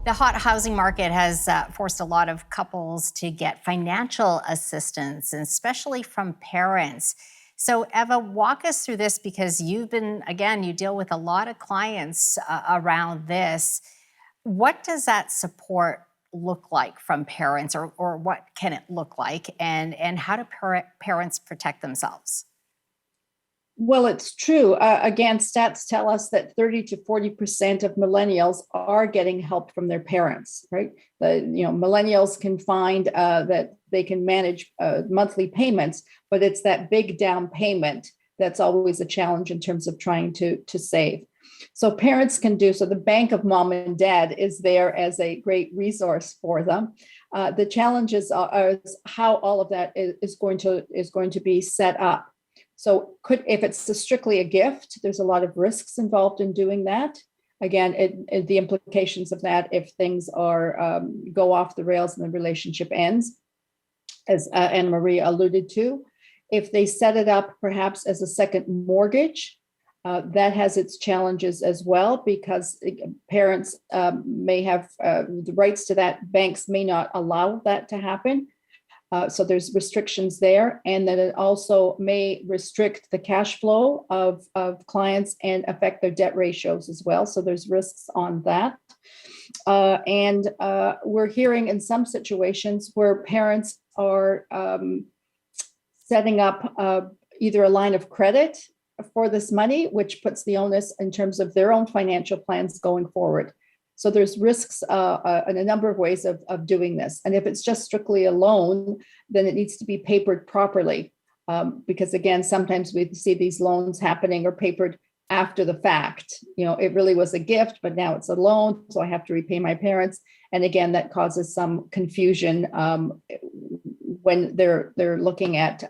The hot housing market has forced a lot of couples to get financial assistance, and especially from parents. So, Eva, walk us through this because you deal with a lot of clients around this. What does that support look like from parents, or what can it look like? And how do parents protect themselves? Well, it's true. Again, stats tell us that 30 to 40% of millennials are getting help from their parents, right? Millennials can find that they can manage monthly payments, but it's that big down payment that's always a challenge in terms of trying to save. So parents can do so. The bank of mom and dad is there as a great resource for them. The challenges are how all of that is going to be set up. So if it's strictly a gift, there's a lot of risks involved in doing that. Again, the implications of that if things go off the rails and the relationship ends, as Anna Marie alluded to. If they set it up perhaps as a second mortgage, that has its challenges as well because parents may have the rights to that. Banks may not allow that to happen. So there's restrictions there, and then it also may restrict the cash flow of clients and affect their debt ratios as well. So there's risks on that. And we're hearing in some situations where parents are setting up either a line of credit for this money, which puts the onus in terms of their own financial plans going forward. So there's risks in a number of ways of doing this. And if it's just strictly a loan, then it needs to be papered properly. Because again, sometimes we see these loans happening or papered after the fact. It really was a gift, but now it's a loan, so I have to repay my parents. And again, that causes some confusion when they're looking at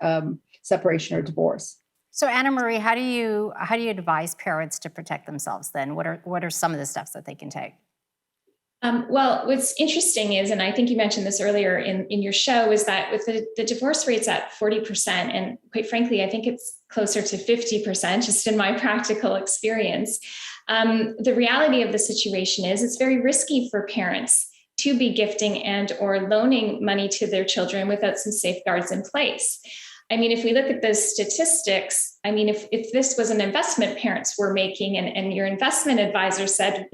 separation or divorce. So, Anna Marie, how do you advise parents to protect themselves then? What are some of the steps that they can take? Well, what's interesting is, and I think you mentioned this earlier in your show, is that with the divorce rates at 40%, and quite frankly, I think it's closer to 50%, just in my practical experience, the reality of the situation is it's very risky for parents to be gifting and or loaning money to their children without some safeguards in place. I mean, if we look at the statistics, I mean, if this was an investment parents were making and your investment advisor said,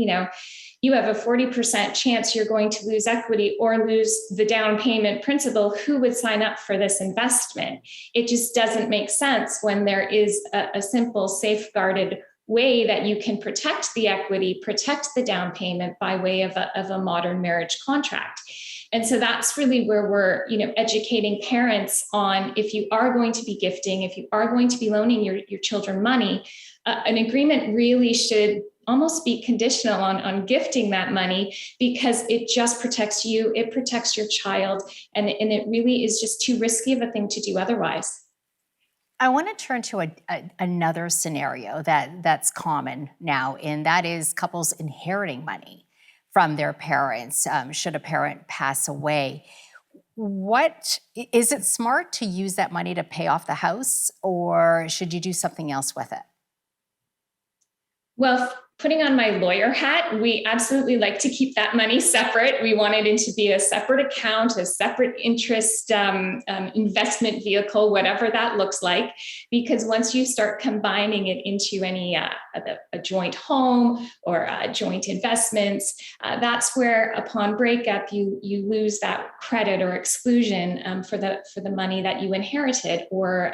you have a 40% chance you're going to lose equity or lose the down payment principal, who would sign up for this investment? It just doesn't make sense when there is a simple safeguarded way that you can protect the equity, protect the down payment by way of a modern marriage contract. And so that's really where we're, educating parents on, if you are going to be gifting, if you are going to be loaning your children money, an agreement really should almost be conditional on gifting that money, because it just protects you, it protects your child, and it really is just too risky of a thing to do otherwise. I want to turn to another scenario that's common now, and that is couples inheriting money from their parents should a parent pass away. Is it smart to use that money to pay off the house, or should you do something else with it? Well, putting on my lawyer hat, we absolutely like to keep that money separate. We want it to be a separate account, a separate interest investment vehicle, whatever that looks like. Because once you start combining it into any a joint home or joint investments, that's where, upon breakup, you lose that credit or exclusion for the money that you inherited, or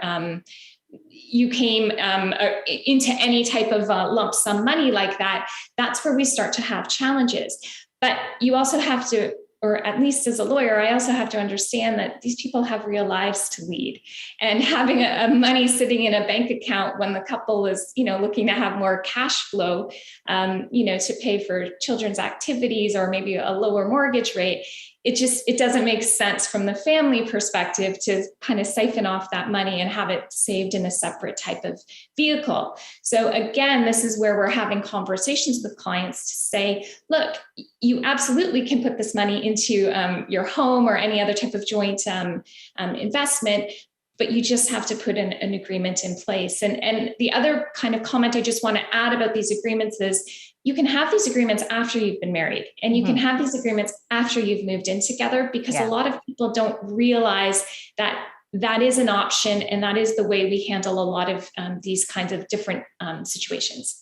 you came into any type of lump sum money like that. That's where we start to have challenges. But you also have to, or at least as a lawyer, I also have to understand that these people have real lives to lead. And having a money sitting in a bank account when the couple is, looking to have more cash flow, to pay for children's activities or maybe a lower mortgage rate, it doesn't make sense from the family perspective to kind of siphon off that money and have it saved in a separate type of vehicle. So again, this is where we're having conversations with clients to say, look, you absolutely can put this money into your home or any other type of joint investment, but you just have to put an agreement in place. And the other kind of comment I just want to add about these agreements is, you can have these agreements after you've been married, and you can have these agreements after you've moved in together, because a lot of people don't realize that that is an option, and that is the way we handle a lot of these kinds of different situations.